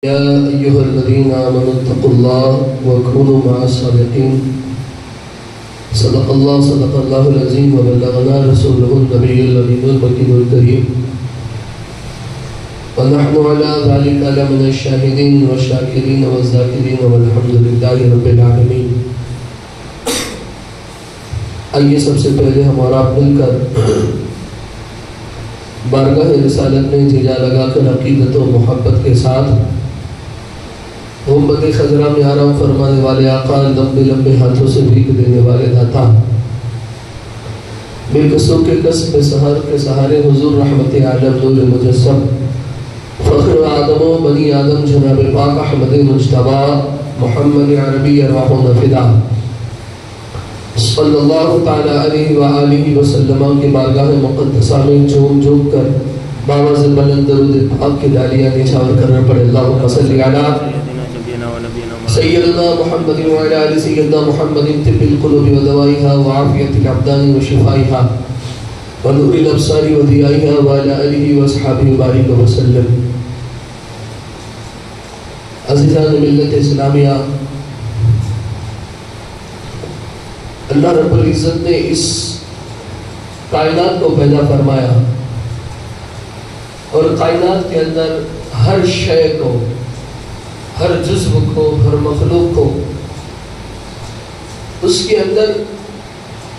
يا أيها الذين آمنوا اتقوا الله وكونوا مع الصادقين. صدق الله العظيم وبلغنا رسوله النبي الأمين المكين الكريم، ونحن على ذلك لمن الشاهدين والشاكرين والذاكرين والحمد لله رب العالمين. آئیے سب سے پہلے ہمارا مل کر بارگاہ رسالت میں جھیجا لگا کر عقیدت و محبت کے ساتھ محمد خضرہ میں آرام فرمانے والے آقا، لمبے لمبے ہاتھوں سے بھیک دینے والے داتا، بے قصوں کے قصب سحر کے سہارے حضور رحمت عالم نور مجسم فخر آدم و بنی آدم جناب پاک احمد مجتبی محمد عربی ارواحنا فدا صلی اللہ تعالی علیہ وآلہ وسلم کے بارگاہ مقدسہ میں جھوم جھوم کر باواز بلند درود پاک کی ڈالیاں نچھاور کرنا پڑے۔ اللہم صلی علی سیدنا محمد وعلی آل سیدنا محمد طب القلوب ودوائها وعافیت الابدان وشفائها ونور الابصار وضیائها وعلی آلہ واصحابہ وبارک وسلم۔ عزیزان ملت اسلامیہ، اللہ رب العزت نے اس کائنات کو پیدا فرمایا اور کائنات کے اندر ہر شے کو، ہر جزو کو، ہر مخلوق کو اس کے اندر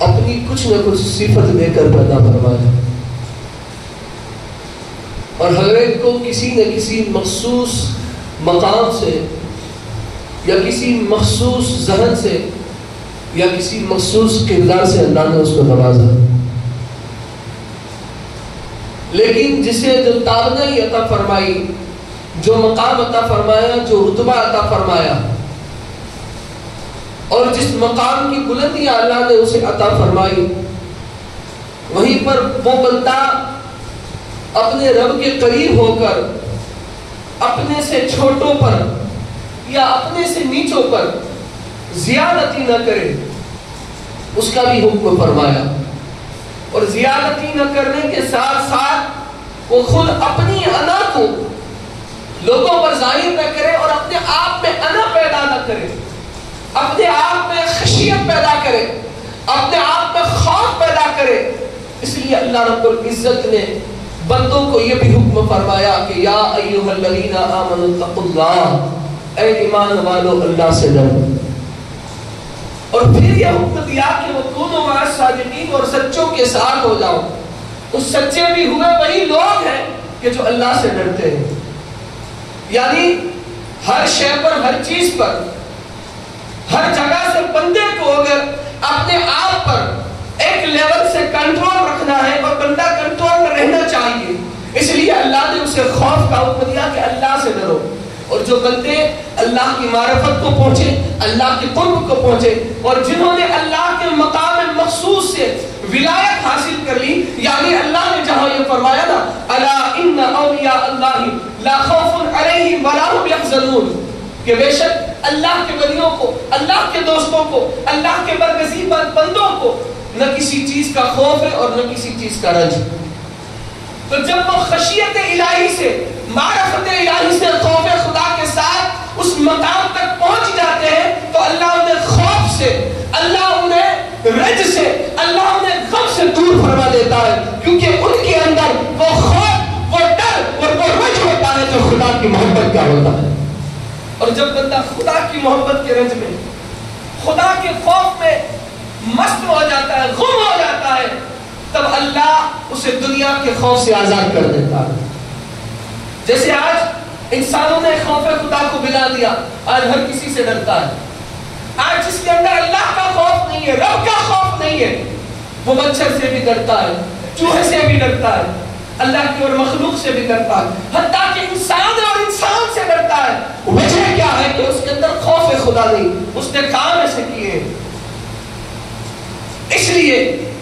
اپنی کچھ نہ کچھ صفت دے کر پیدا فرمایا اور ہر ایک کو کسی نہ کسی مخصوص مقام سے یا کسی مخصوص ذہن سے یا کسی مخصوص کردار سے اللہ نے اس کو نوازا، لیکن جسے جو تابنائی عطا فرمائی، جو مقام عطا فرمایا، جو رتبہ عطا فرمایا اور جس مقام کی بلندی اللہ نے اسے عطا فرمائی، وہیں پر وہ بندہ اپنے رب کے قریب ہو کر اپنے سے چھوٹوں پر یا اپنے سے نیچوں پر زیادتی نہ کرے، اس کا بھی حکم فرمایا۔ اور زیادتی نہ کرنے کے ساتھ ساتھ وہ خود اپنی انا کو لوگوں پر ظاہر نہ کرے اور اپنے آپ میں انا پیدا نہ کرے، اپنے آپ میں خشیت پیدا کرے، اپنے آپ میں خوف پیدا کرے۔ اس لیے اللہ رب العزت نے بندوں کو یہ بھی حکم فرمایا کہ یا ایھا الذین آمنوا اتقوا اللہ، اے ایمان والو اللہ سے ڈرو۔ اور پھر یہ حکم دیا کہ وَكُونُوا مَعَ الصَّادِقِينَ، اور سچوں کے ساتھ ہو جاؤ۔ تو سچے بھی ہوئے وہی لوگ ہیں کہ جو اللہ سے ڈرتے ہیں، یعنی ہر شے پر، ہر چیز پر، ہر جگہ سے بندے کو اگر اپنے آپ پر ایک لیول سے کنٹرول رکھنا ہے اور بندہ کنٹرول میں رہنا چاہیے، اس لیے اللہ نے اسے خوف کا حکم دیا کہ اللہ سے ڈرو۔ اور جو بندے اللہ کی معرفت کو پہنچے، اللہ کی قرب کو پہنچے اور جنہوں نے اللہ کے مقام مخصوص سے ولایت حاصل کر لی، یعنی اللہ نے جہاں یہ فرمایا نا الا ان اولیاء اللہ لا خوف علیہم ولا هم یحزنون، کہ بے شک اللہ کے ولیوں کو، اللہ کے دوستوں کو، اللہ کے برگزیدہ بندوں کو نہ کسی چیز کا خوف ہے اور نہ کسی چیز کا رنج۔ تو جب وہ خشیت الہی سے، معرفت الہی سے، خوف خدا کے ساتھ اس مقام تک پہنچ جاتے ہیں تو اللہ انہیں خوف سے، اللہ انہیں رج سے، اللہ انہیں غم سے دور فرما دیتا ہے، کیونکہ ان کے اندر وہ خوف، وہ ڈر اور وہ رج ہوتا ہے جو خدا کی محبت کا ہوتا ہے۔ اور جب بندہ خدا کی محبت کے رنج میں، خدا کے خوف میں مست ہو جاتا ہے، غم ہو جاتا ہے، تب اللہ اسے دنیا کے خوف سے آزاد کر دیتا ہے۔ جیسے آج انسانوں نے خوف خدا کو بلا دیا، آج ہر کسی سے ڈرتا ہے۔ آج جس کے اندر اللہ کا خوف نہیں ہے، رب کا خوف نہیں ہے، وہ مچھر سے بھی ڈرتا ہے، چوہے سے بھی ڈرتا ہے، اللہ کی اور مخلوق سے بھی ڈرتا ہے، حتیٰ کہ انسان اور انسان سے ڈرتا ہے۔ وجہ کیا ہے کہ اس کے اندر خوف خدا نہیں، اس نے کام ایسے کیے، اس لیے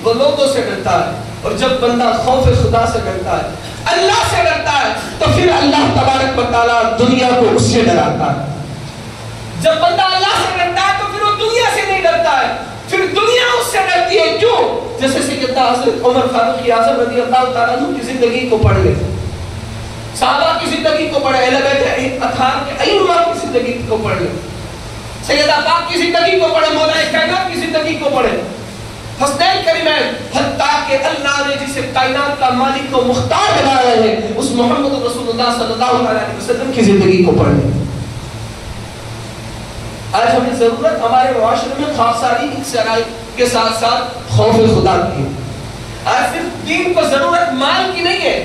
وہ لوگوں سے ڈرتا ہے۔ اور جب بندہ خوف خدا سے ڈرتا ہے، اللہ سے ڈرتا ہے، تو پھر اللہ تبارک و تعالیٰ دنیا کو اس سے ڈراتا ہے۔ جب بندہ اللہ سے ڈرتا ہے تو پھر وہ دنیا سے نہیں ڈرتا ہے، پھر دنیا اس سے ڈرتی ہے۔ کیوں؟ جیسے سیدنا حضرت عمر فاروق اعظم رضی اللہ تعالیٰ عنہ کی زندگی کو پڑھ لیں، صحابہ کی زندگی کو پڑھیں، اہل بیت اطہار کے ائمہ کی زندگی کو پڑھ لیں، سیدہ پاک کی زندگی کو پڑھیں، مولا کائنات کی زندگی کو پڑھیں، حسنین کریمین، حتیٰ کہ اللہ نے جسے کائنات کا مالک و مختار بنایا ہے اس محمد رسول اللہ صلی اللہ علیہ وسلم کی زندگی کو پڑھ لیں۔ آج ہمیں ضرورت ہمارے معاشرے میں خاکساری کی شرائط کے ساتھ ساتھ خوف خدا کی ہے۔ آج صرف دین کو ضرورت مال کی نہیں ہے،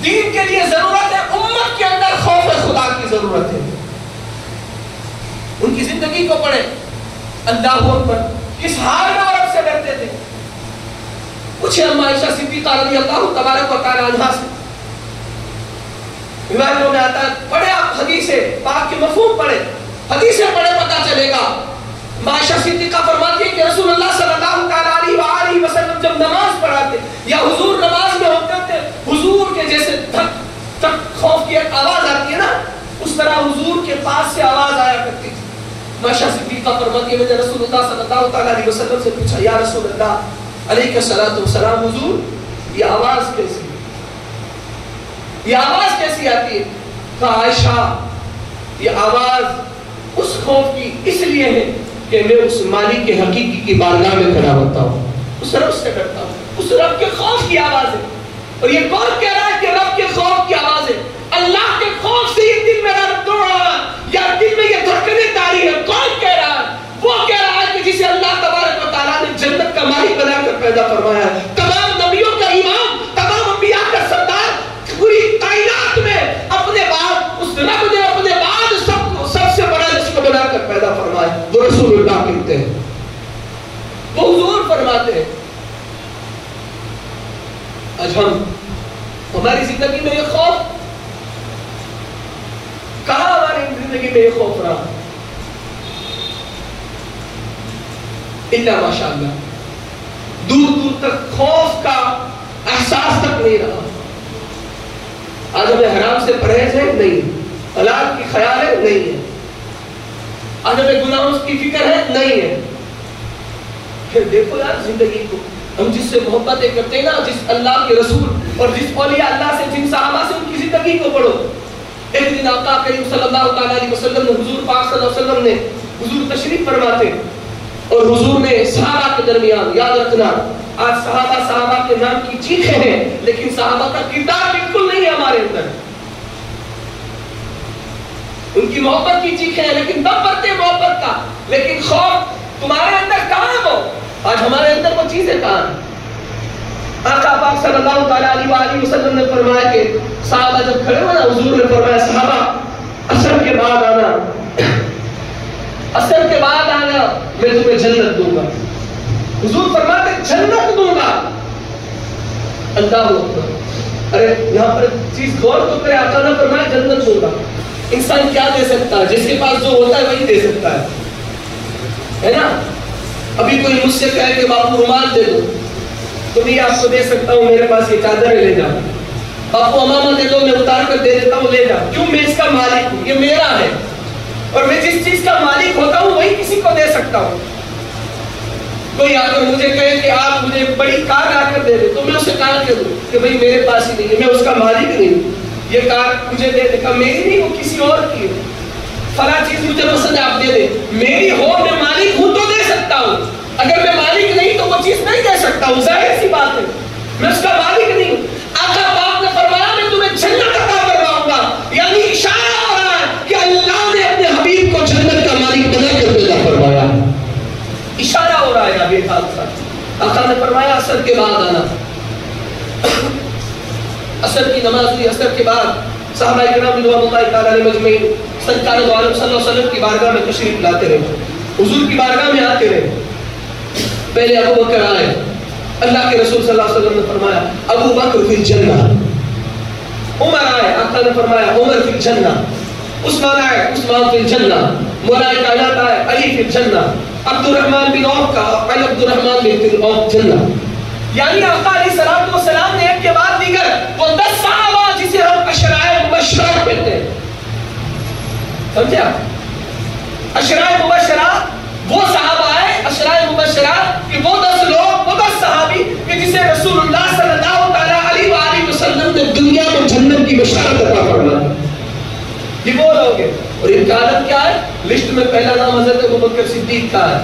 دین کے لیے ضرورت ہے امت کے اندر خوف خدا کی ضرورت ہے۔ ان کی زندگی کو پڑھیں، اللہ اکبر، کس حال میں عورت سے ڈرتے تھے؟ پوچھے اما عائشہ صدیقہ رضی اللہ تبارک و تعالی عنہا سے، روایتوں میں آتا ہے، پڑھے آپ حدیث پاک کے مفہوم پڑھے، حدیثیں پڑھے پتہ چلے گا۔ عائشہ صدیقہ فرماتی ہے کہ رسول اللہ صلی اللہ علیہ وسلم جب نماز پڑھاتے یا حضور نماز میں ہوتے تھے، حضور کے جیسے دھک دھک خوف کی ایک آواز آتی ہے نا، اس طرح حضور کے پاس سے آواز آیا کرتی تھی۔ عائشہ صدیقہ فرماتی ہے، میں نے رسول اللہ صلی اللہ علیہ وسلم سے پوچھا، یا رسول اللہ علیہ الصلوۃ والسلام، حضور یہ آواز کیسی ہے، یہ آواز کیسی آتی ہے؟ کہا عائشہ یہ آواز اس خوف کی اس لیے ہے کہ میں اس مالک کے حقیقی کی بارگاہ میں کھڑا ہوتا ہوں، اس رب سے ڈرتا ہوں، اس رب کے خوف کی آواز ہے۔ اور یہ کون کہہ رہا ہے کہ رب کے خوف کی آواز ہے؟ اللہ کے خوف سے یہ دل میرا دوڑ رہا ہے یا دل میں یہ دھڑکنیں تاری ہے، کون کہہ رہا ہے؟ وہ کہہ رہا ہے کہ جسے اللہ تبارک و تعالیٰ نے جنت کا مالک بنا کر پیدا فرمایا ہے، تمام نبیوں کا امام، تمام انبیاء کا سردار، پوری کائنات میں اپنے بعد اس رب نے اپنے بعد سب سے بڑا جس کو بنا کر پیدا فرمایا، وہ رسول اللہ کہتے ہیں، وہ حضور فرماتے ہیں۔ آج ہماری زندگی میں یہ خوف کہاں، ہماری زندگی میں یہ خوف رہا؟ اللہ ماشاءاللہ دور دور تک خوف کا احساس تک نہیں رہا۔ آج ہمیں حرام سے پرہیز ہے نہیں، حلال کی خیال ہے نہیں ہے، آج ہمیں گناہوں کی فکر ہے نہیں ہے۔ پھر دیکھو یار زندگی کو، ہم جس سے محبتیں کرتے ہیں نا، جس اللہ کے رسول اور جس اولیاء اللہ سے، جن صحابہ سے، ان کی زندگی کو پڑھو۔ ایک دن آقا کریم صلی اللہ علیہ وسلم نے، حضور پاک صلی اللہ علیہ وسلم نے، حضور تشریف فرماتے اور حضور نے صحابہ کے درمیان، یاد رکھنا آج صحابہ کے نام کی چیخیں ہیں لیکن صحابہ کا کردار بالکل نہیں ہے ہمارے اندر۔ ان کی محبت کی چیخیں ہیں لیکن دم بھرتے محبت کا، لیکن خوف تمہارے اندر کہاں ہے؟ وہ آج ہمارے اندر وہ چیزیں کہاں ہیں؟ آقا پاک صلی اللہ علیہ وسلم نے فرمایا کہ صحابہ جب کھڑے ہوئے نا، حضور نے فرمایا صحابہ عصر کے بعد آنا، عصر کے بعد آنا، میں تمہیں جنت دوں گا۔ حضور فرماتے جنت دوں گا۔ اللہ اکبر، ارے یہاں پر چیز غور تو کرے، آقا نے فرمایا جنت دوں گا۔ انسان کیا دے سکتا ہے؟ جس کے پاس جو ہوتا ہے وہی دے سکتا ہے نا؟ ابھی کوئی مجھ سے کہے کہ باپو رومال دے دو تو میں آپ کو دے سکتا ہوں، میرے پاس یہ چادر ہے لے جاؤ۔ باپو امامہ دے دو، میں اتار کر دے دیتا ہوں، لے جاؤ۔ کیوں؟ میں اس کا مالک ہوں، یہ میرا ہے، اور میں جس چیز کا مالک ہوتا ہوں وہی کسی کو دے سکتا ہوں۔ کوئی آ کر مجھے کہے کہ آپ مجھے بڑی کار لا کر دے دے تو میں اسے کار دے دوں کہ بھئی میرے پاس ہی نہیں ہے، میں اس کا مالک نہیں ہوں، یہ کار مجھے دے دے، میری نہیں، وہ کسی اور کی ہے، فلاں چیز مجھے پسند ہے آپ دے دے، میری ہو، میں مالک ہوں تو دے سکتا ہوں، اگر میں مالک نہیں تو وہ چیز نہیں دے سکتا ہوں، ظاہر سی بات ہے، میں اس کا مالک نہیں ہوں۔ آقا پاک نے فرمایا میں تمہیں جنت عطا کرواؤں گا، یعنی اشارہ ہو رہا ہے کہ اللہ نے اپنے حبیب کو جنت کا مالک بنا کر پیدا فرمایا، اشارہ ہو رہا ہے ابھی خالص۔ آقا نے فرمایا عصر کے بعد آنا۔ عصر کی نماز ہوئی، عصر کے بعد صحابہ کرام رضوان اللہ تعالی علیہ مجمعین سرکار دو عالم صلی اللہ علیہ وسلم کی بارگاہ میں تشریف لاتے رہے، حضور کی بارگاہ میں آتے رہے۔ پہلے ابو بکر آئے، اللہ کے رسول صلی اللہ علیہ وسلم نے فرمایا ابو بکر فی الجنہ۔ عمر آئے، آقا نے فرمایا عمر فی الجنہ۔ عثمان آئے، عثمان فی الجنہ۔ مولا کائنات آئے، علی فی الجنہ۔ عبد الرحمن بن عوف کا علی عبد الرحمن بن عوف جنہ۔ یعنی آقا علیہ السلام نے ایک کے بعد دیگر وہ 10 صحابہ جسے ہم اشرائے مبشرات کہتے ہیں، سمجھے آپ؟ اشرائے مبشرات وہ صحابہ ہیں، اشرائے مبشرات کہ وہ 10 لوگ، وہ 10 صحابی کہ جسے رسول اللہ صلی اللہ علیہ وسلم نے دنیا بشارت عطا فرما دی. یہ وہ لوگ ہیں. اور ان کا عالم کیا ہے؟ لسٹ میں پہلا نام حضرت ابوبکر صدیق کا ہے.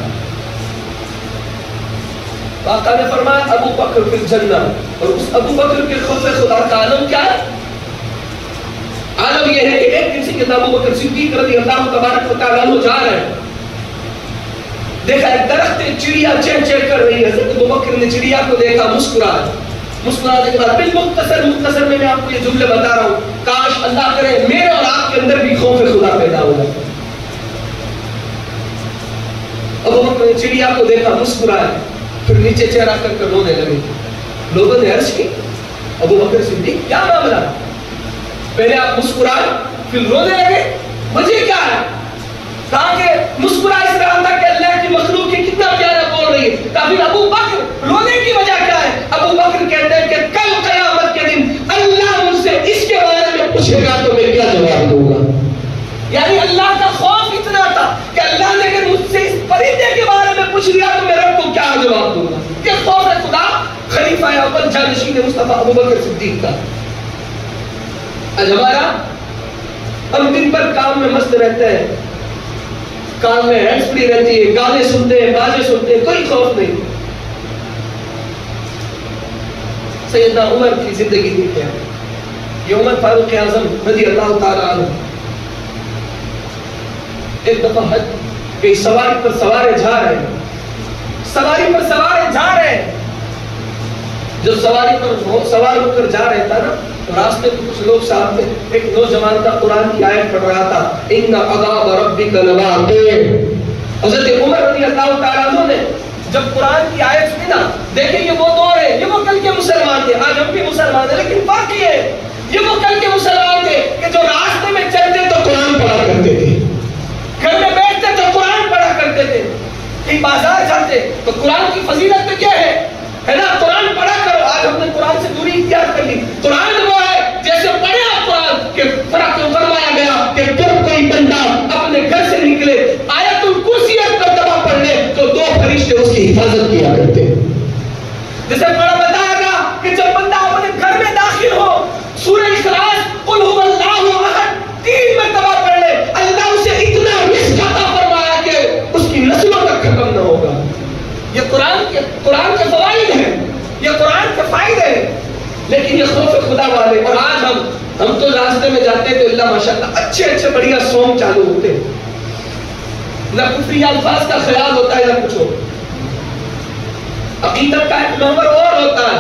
آقا نے فرمایا ابو بکر فی الجنہ. اور اس ابو بکر کے خوف خدا کا عالم کیا ہے؟ عالم یہ ہے کہ ایک دن سے کہ ابو بکر صدیق رضی اللہ تبارک و تعالیٰ عنہ جا رہے ہیں. دیکھا ایک درخت چڑیا چہچہ چہ کر رہی ہے. حضرت ابو بکر نے چڑیا کو دیکھا, مسکرانے کے بعد مختصر میں آپ کو یہ جملے بتا رہا ہوں, کاش اللہ کرے میرے اور آپ کے اندر بھی خوف خدا پیدا ہو جائے. ابو بکر نے چڑیا کو دیکھا, مسکرایا, پھر نیچے چہرہ کر رونے لگے. لوگوں نے عرض کی ابو بکر صدیق کیا معاملہ, پہلے آپ مسکرائے پھر رونے لگے, وجہ کیا ہے؟ کہا کہ مسکرا اس طرح تھا کہ اللہ کی مخلوق کی کتنا پیارا بول رہی ہے. پھر ابو بکر رونے کی وجہ کیا ہے؟ ابو بکر کہتے ہیں کہ کل قیامت کے دن اللہ مجھ سے اس کے بارے میں پوچھے گا تو میں کیا جواب دوں گا. یعنی اللہ کا خوف اتنا تھا کہ اللہ نے اگر مجھ سے اس پرندے کے بارے میں پوچھ لیا تو میں رب کو کیا جواب دوں گا. کہ خوف خدا خلیفہ اول جانشین مصطفیٰ ابو بکر صدیق کا. آج ہمارا ہم دن بھر کام میں مست رہتے ہیں, کام میں ہینڈز فری رہتی ہے, گانے سنتے ہیں, بازے سنتے ہیں, کوئی خوف نہیں. سیدنا عمر کی زندگی دیکھتے ہیں. یہ عمر فاروق اعظم رضی اللہ تعالیٰ عنہ ایک دفعہ حج کئی سواری پر سوارے جا رہے ہیں, سواری پر سوارے جا رہے ہیں. جو سواری پر سوار ہو کر جا رہے تھا نا, راستے میں کچھ لوگ صاحب تھے, ایک نوجوان تھا قرآن کی آیت پڑھ رہا تھا, ان عذاب ربک لواقع. حضرت عمر رضی اللہ تعالیٰ عنہ نے جب قرآن کی آیت سنی نا, دیکھیں یہ وہ دور ہے, یہ وہ کل کے مسلمان تھے, آج ہم بھی مسلمان ہیں, لیکن فرق یہ ہے یہ وہ کل کے مسلمان تھے کہ جو راستے میں چلتے تو قرآن پڑھا کرتے تھے, گھر میں بیٹھتے تو قرآن پڑھا کرتے تھے, کہیں بازار جاتے تو قرآن کی فضیلت تو کیا ہے نا, قرآن پڑھا کرو. آج ہم نے قرآن سے دوری اختیار کر لی. قرآن وہ ہے جیسے پڑھے آپ قرآن کہ فرق فرمایا گیا کہ جب کوئی بندہ اپنے گھر سے نکلے آیت الکرسی پر دبا پڑھ لے تو دو فرشتے اس کی حفاظت کیا کرتے. جیسے پڑھا بتایا گیا کہ جب بندہ اپنے گھر میں داخل ہو سورہ اخلاص قل هو اللہ احد 3 مرتبہ پڑھ لے, اللہ اسے اتنا رزق عطا فرمایا کہ اس کی نسلوں تک ختم نہ ہوگا. یہ قرآن کے فوائد ہیں, یہ قرآن کے فائدے ہیں. لیکن یہ خوف خدا والے, اور آج ہم تو راستے میں جاتے تو اللہ ماشاءاللہ اچھے بڑھیا سونگ چالو ہوتے ہیں, نہ کفری الفاظ کا خیال ہوتا ہے نہ کچھ ہو. عقیدت کا ایک محور اور ہوتا ہے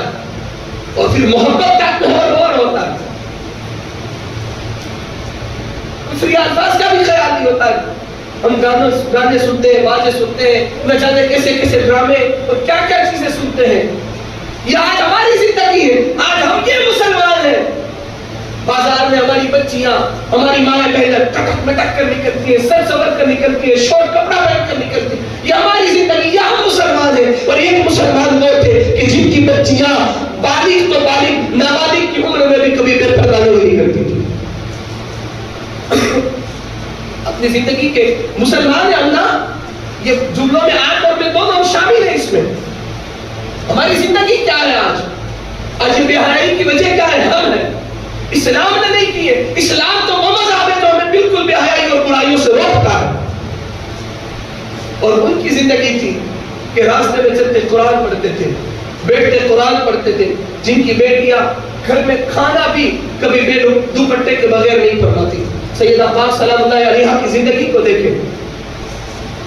اور پھر محبت کا ایک محور اور ہوتا ہے. کفری الفاظ کا بھی خیال نہیں ہوتا ہے. ہم گانے سنتے ہیں, بازے سنتے ہیں, نہ جانے کیسے ڈرامے اور کیا چیزیں سنتے ہیں. یہ آج ہماری زندگی ہے, آج ہم یہ مسلمان ہیں. بازار میں ہماری بچیاں, ہماری مائیں بہنیں ٹکٹ مٹک کر نکلتی ہیں, سر سور کر نکلتی ہیں, شورٹ کپڑا پہن کر نکلتی ہیں. یہ ہماری زندگی, یہ ہم مسلمان ہیں. اور یہ مسلمان وہ تھے کہ جن کی بچیاں بالغ تو بالغ نابالغ کی عمر میں بھی کبھی بے پردہ نہیں کرتی تھی. اپنی زندگی کے مسلمان ہیں اللہ, یہ جملوں میں آیت اور میں دونوں شامل ہیں. اس میں ہماری زندگی کیا ہے آج بے حیائی کی وجہ کیا ہے؟ ہم ہیں. اسلام نے نہیں کی ہے. اسلام تو وہ مذہب ہے جو ہمیں بالکل بے حیائی اور برائیوں سے روکتا ہے. اور ان کی زندگی تھی کہ راستے میں چلتے قرآن پڑھتے تھے, بیٹھتے قرآن پڑھتے تھے, جن کی بیٹیاں گھر میں کھانا بھی کبھی بے دوپٹے کے بغیر نہیں فرماتی. سیدہ پاک سلام اللہ علیہا کی زندگی کو دیکھیں,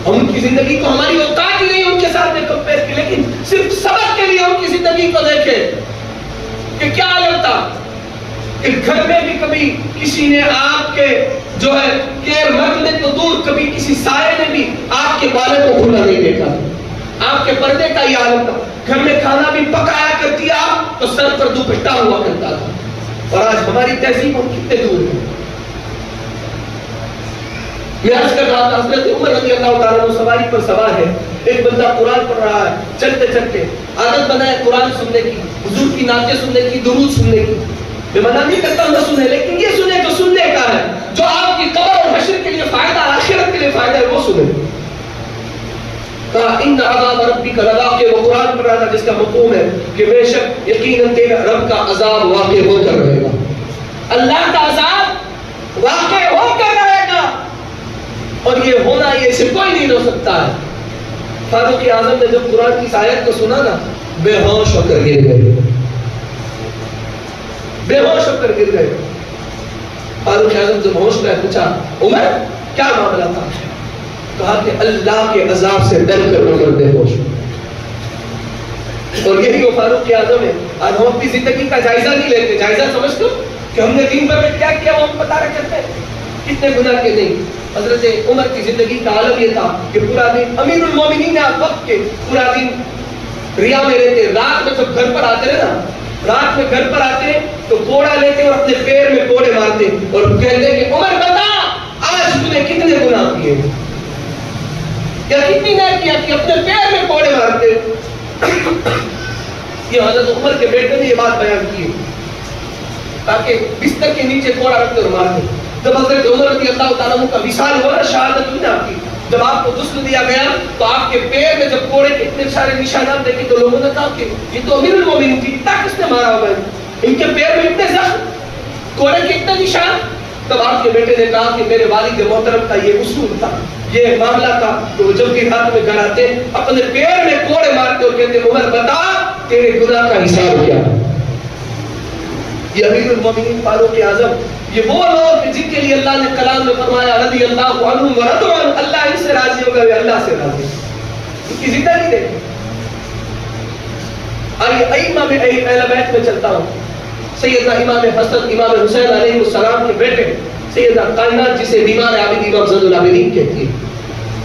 ہم ان کی زندگی کو ہماری اوقات ہی نہیں ان کے ساتھ کمپیئر کی, لیکن صرف سبق کے لیے ان کی زندگی کو دیکھیں کہ کیا عالم تھا. کہ گھر میں بھی کبھی کسی نے آپ کے جو ہے کیر رکھنے تو دور, کبھی کسی سائے نے بھی آپ کے بالوں کو کھلا نہیں دیکھا. آپ کے پردے کا یہ عالم تھا. گھر میں کھانا بھی پکایا کرتی آپ تو سر پر دوپٹہ ہوا کرتا تھا. اور آج ہماری تہذیب ہم کتنے دور ہیں. میں عرض کر رہا تھا حضرت عمر رضی اللہ تعالیٰ عنہ سواری پر سوار ہے, ایک بندہ قرآن پڑھ رہا ہے, چلتے چلتے عادت بنائے قرآن سننے کی, حضور کی نعتیں سننے کی, درود سننے کی. میں منع نہیں کرتا ہوں نہ سنیں, لیکن یہ سنیں جو سننے کا ہے, جو آپ کی قبر اور حشر کے لیے فائدہ, آخرت کے لیے فائدہ ہے, وہ سنیں. کہا ان عذاب ربک لواقع, وہ قرآن پڑھ رہا تھا جس کا مفہوم ہے کہ بے شک یقیناً تیرا رب کا عذاب واقع ہو کر رہے گا. اللہ کا عذاب واقع ہو کر رہے گا، اور یہ ہونا یہ اسے کوئی نہیں روک سکتا ہے۔ فاروق اعظم نے جب قرآن کی اس آیت کو سنا نا، بے ہوش ہو کر گر گئے، بے ہوش ہو کر گر گئے۔ فاروق اعظم جب ہوش میں پوچھا عمر کیا معاملہ تھا؟ کہا کہ اللہ کے عذاب سے ڈر کر عمر بے ہوش۔ اور یہی وہ فاروق اعظم ہے۔ آج ہم اپنی زندگی کا جائزہ نہیں لیتے، جائزہ سمجھتے ہو کہ ہم نے دین پر کیا کیا وہ ہم بتا رہے کرتے ہیں، کتنے گناہ کے نہیں۔ حضرت عمر کی زندگی کا عالم یہ تھا کہ پورا دن امیر المومنین آپ وقت کے پورا دن ریا میں رہتے، رات میں جب گھر پر آتے رہے نا، رات میں گھر پر آتے تو کوڑا لیتے اور اپنے پیر میں کوڑے مارتے اور کہتے کہ عمر بتا آج تم نے کتنے گناہ کیے یا کتنی نہ کیا کہ اپنے پیر میں کوڑے مارتے۔ یہ حضرت عمر کے بیٹے نے یہ بات بیان کی تاکہ بستر کے نیچے کوڑا رکھتے اور مارتے۔ جب حضرت عمر رضی اللہ تعالیٰ عنہ کا وصال ہوا، شہادت ہوئی نا آپ کی، جب آپ کو غسل دیا گیا تو آپ کے پیر میں جب کوڑے کے اتنے سارے نشانات دیکھے تو لوگوں نے کہا کہ یہ تو امیر المومنین تھی، اتنا کس نے مارا ہوگا، ان کے پیر میں اتنے زخم، کوڑے کے اتنے نشان۔ تب آپ کے بیٹے نے کہا کہ میرے والد محترم کا یہ اصول تھا، یہ معاملہ تھا کہ وہ جب بھی رات میں گھر آتے اپنے پیر میں کوڑے مارتے اور کہتے عمر بتا تیرے گناہ کا حساب کیا۔ یہ امیر المومنین فاروق اعظم، یہ وہ لوگ جن کے لیے اللہ نے کلام میں فرمایا رضی اللہ عنہم ورضوا عنہ، اللہ ان سے راضی ہوگا وہ اللہ سے راضی۔ ان کی زندگی دیکھیں۔ آئیے ائمہ میں اہل بیت میں چلتا ہوں۔ سیدنا امام حسن امام حسین علیہ السلام کے بیٹے سیدنا کائنات جسے بیمار عابد امام زین العابدین کہتی ہے،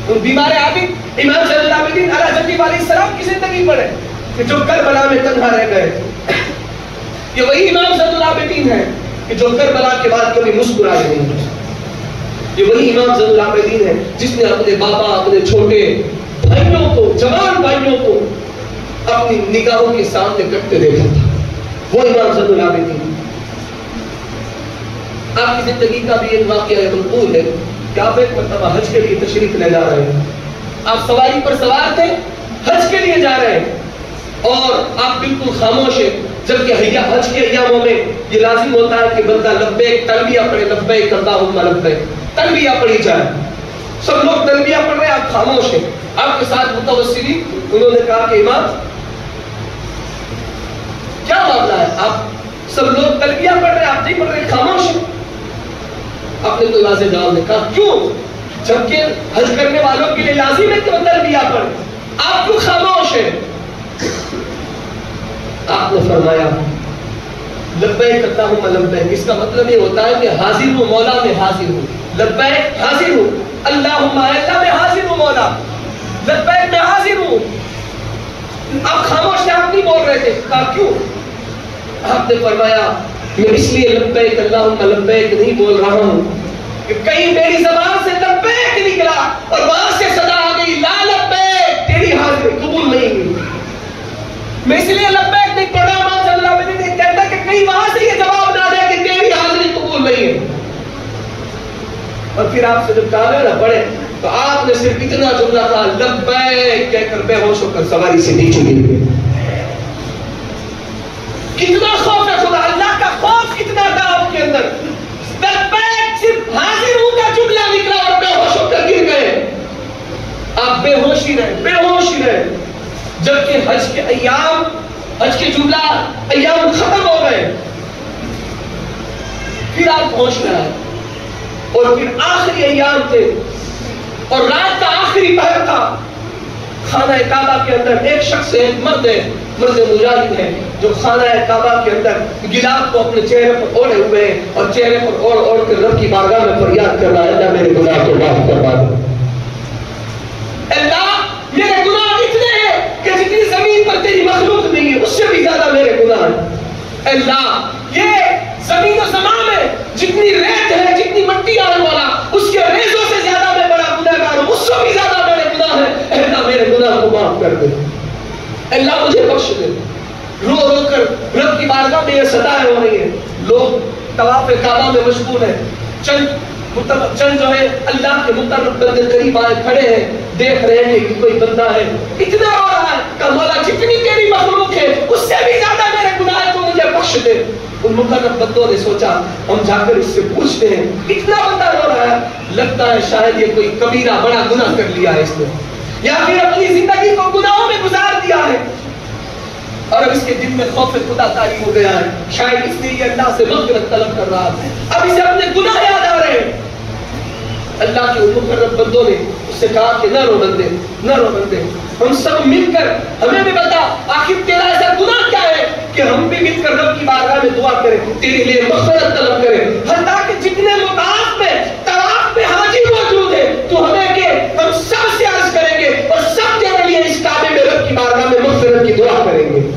ان بیمار عابد امام زین العابدین علیہ جدی علیہ السلام کی زندگی پڑھے کہ جو کربلا میں تنہا رہ گئے۔ یہ وہی امام زین العابدین ہے کہ جو کربلا کے بعد کبھی مسکرائے نہیں۔ یہ وہی امام زین العابدین ہے جس نے اپنے بابا اپنے چھوٹے بھائیوں کو جوان بھائیوں کو اپنی نگاہوں کے سامنے کٹتے دیکھا تھا، وہ امام زین العابدین۔ آپ کی زندگی کا بھی ایک واقعہ منقول ہے کہ آپ ایک مرتبہ حج کے لیے تشریف لے جا رہے ہیں، آپ سواری پر سوار تھے، حج کے لیے جا رہے ہیں اور آپ بالکل خاموش ہیں، جبکہ حج کے ایاموں میں یہ لازم ہوتا ہے کہ بندہ لبیک تلبیہ پڑھے، لبیک اللہم لبیک تلبیہ پڑھی جائے۔ سب لوگ تلبیہ پڑھ رہے ہیں، آپ خاموش ہیں۔ آپ کے ساتھ متوسلی انہوں نے کہا کہ امام کیا معاملہ ہے، آپ سب لوگ تلبیہ پڑھ رہے ہیں آپ نہیں پڑھ رہے، خاموش ہیں۔ آپ نے کوئی واضح جواب نے کہا کیوں، جبکہ حج کرنے والوں کے لیے لازم ہے کہ وہ تلبیہ پڑھیں، آپ کیوں خاموش ہیں؟ آپ نے فرمایا لبیک اللہم لبیک، اس کا مطلب یہ ہوتا ہے کہ حاضر ہوں مولا میں حاضر ہوں، لبیک حاضر ہوں، اللہم اللہ میں حاضر ہوں مولا، لبیک میں حاضر ہوں۔ آپ خاموش تھے، آپ نہیں بول رہے تھے، کہا کیوں؟ آپ نے فرمایا میں اس لیے لبیک اللہم لبیک نہیں بول رہا ہوں کہ کہیں میری زبان سے لبیک نکلا اور وہاں سے صدا آ گئی لا لبیک، تیری حاضری قبول نہیں ہوئی، میں اس لیے لبیک نہیں پڑھا۔ امام صلی اللہ علیہ وسلم کہتا کہ کہیں وہاں سے یہ جواب نہ دے کہ تیری حاضری قبول نہیں ہے۔ اور پھر آپ سے جب کہا نہ پڑھے تو آپ نے صرف اتنا جملہ کہا لبیک کہہ کر بے ہوش ہو کر سواری سے نیچے گر گئے۔ کتنا خوف ہے خدا، اللہ کا خوف کتنا تھا آپ کے اندر۔ لبیک صرف حاضر ہوں کا جملہ نکلا اور بے ہوش ہو کر گر گئے۔ آپ بے ہوش ہی رہے، بے ہوش ہی رہے، جبکہ حج کے ایام، حج کے جملہ ایام ختم ہو گئے۔ پھر آپ ہوش میں آئے اور پھر آخری ایام تھے اور رات کا آخری پہر تھا۔ خانہ کعبہ کے اندر ایک شخص ہے، مرد ہے، مرد مجاہد ہے، جو خانہ کعبہ کے اندر گلاب کو اپنے چہرے پر اوڑھے ہوئے ہیں اور چہرے پر اوڑھ اوڑھ کر رب کی بارگاہ میں فریاد کر رہا ہے اللہ میرے گناہ کو معاف کروا دے، اللہ میرے گناہ اتنے ہیں کہ جتنی زمین پر تیری مخلوق نہیں ہے اس سے بھی زیادہ میرے گناہ ہیں۔ اللہ یہ زمین و زمان میں جتنی ریت ہے، جتنی مٹی آنے والا، اس کے ریزوں سے زیادہ میں بڑا گناہگار ہوں، اس سے بھی زیادہ میرے گناہ ہیں، اللہ میرے گناہ کو معاف کر دے، اللہ مجھے بخش دے۔ رو رو کر رب کی بارگاہ میں یہ صدائیں ہو رہی ہیں، لوگ طواف کعبہ میں مشغول ہیں، چند جو ہے اللہ کے مقرب بندے قریب آئے کھڑے ہیں، دیکھ رہے ہیں کہ کوئی بندہ ہے، اتنا رو رہا ہے کہ مولا جتنی تیری مخلوق ہے اس سے بھی زیادہ میرے گناہ کو مجھے بخش دے۔ ان مقرب بندوں نے سوچا ہم جا کر اس سے پوچھتے ہیں، اتنا بندہ رو رہا ہے، لگتا ہے شاید یہ کوئی کبیرہ بڑا گناہ کر لیا ہے اس نے، یا پھر اپنی زندگی کو گناہوں میں گزار دیا ہے، اور اب اس کے دل میں خوف خدا طاری ہو گیا ہے، شاید اس لیے یہ اللہ سے مغفرت طلب کر رہا ہے، اب اسے اپنے گناہ یاد آ رہے ہیں۔ اللہ کے مقرب بندوں نے اس سے کہا کہ نہ رو بندے، نہ رو بندے، ہم سب مل کر ہمیں بھی بتا آخر تیرا ایسا گناہ کیا ہے کہ ہم بھی مل کر رب کی بارگاہ میں دعا کریں، تیرے لیے مغفرت طلب کریں، حتیٰ کہ جتنے مطاف میں طواف میں حاجی موجود ہے تو ہمیں کہ ہم سب سے عرض کریں گے اور سب تیرے لیے اس کعبے میں رب کی بارگاہ میں مغفرت کی دعا کریں گے۔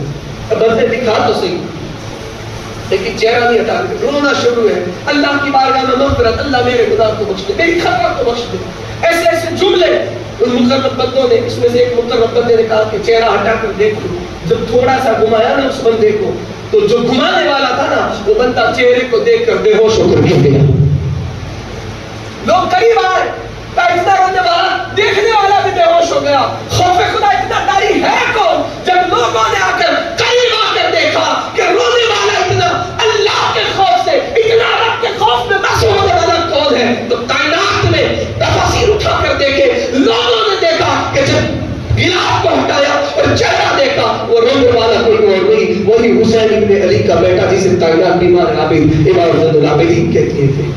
اب بندے دکھا تو صحیح، لیکن چہرہ نہیں ہٹا کے رونا شروع ہے، اللہ کی بارگاہ میں مغفرت، اللہ میرے گناہ کو بخش دے، میری خطا کو بخش دے، ایسے ایسے جملے۔ ان مقرب بندوں نے، اس میں سے ایک مقرب بندے نے کہا کہ چہرہ ہٹا کر دیکھو، جب تھوڑا سا گھمایا نا اس بندے کو تو جو گھمانے والا تھا نا وہ بندہ چہرے کو دیکھ کر بے ہوش ہو کر گر گیا۔ لوگ قریب آئے، اتنا رونے والا دیکھنے والا بھی بے ہوش ہو گیا۔ خوف خدا اتنا طاری ہے کون؟ جب لوگوں نے آ کر قریب آ کر دیکھا کہ رونے والا اتنا اللہ کے خوف سے، اتنا رب کے خوف میں بس ہونے والا کون ہے، تو کائنات میں تفاصیر اٹھا کر دیکھے، لوگوں نے دیکھا کہ جب غلاف کو ہٹایا اور چہرہ دیکھا وہ رونے والا کوئی اور نہیں، وہی حسین ابن علی کا بیٹا جسے کائنات بیمار عابد امام زین العابدین کہتے تھے۔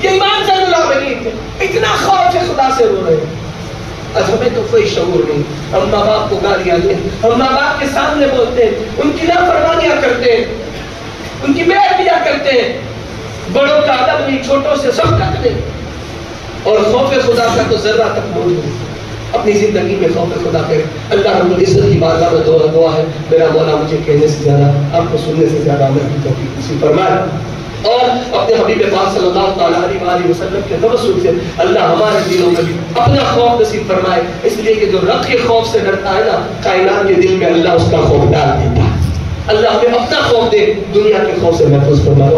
یہ امام زین العابدین تھے، اتنا خوف خدا سے رو رہے ہیں۔ آج ہمیں تو کوئی شعور نہیں، ہم ماں باپ کو گالیاں دیں، ہم ماں باپ کے سامنے بولتے ہیں، ان کی نافرمانیاں کرتے ہیں، ان کی بے ادبیاں کرتے ہیں، بڑوں کا ادب نہیں، چھوٹوں سے شفقت نہیں، اور خوف خدا کا تو ذرہ تک موجود نہیں۔ اپنی زندگی میں خوف خدا کرے۔ اللہ رب العزت کی بارگاہ میں دعا ہے میرا مولا مجھے کہنے سے زیادہ، آپ کو سننے سے زیادہ عمل کی توفیق نصیب فرمائے، اور اپنے حبیب پاک صلی اللہ تعالیٰ علیہ وسلم کے توسل سے اللہ ہمارے دلوں میں بھی اپنا خوف نصیب فرمائے، اس لیے کہ جو رب کے خوف سے ڈرتا ہے نا، کائنات کے دل میں اللہ اس کا خوف ڈال دیتا ہے۔ اللہ ہمیں اپنا خوف دے، دنیا کے خوف سے محفوظ فرمائے۔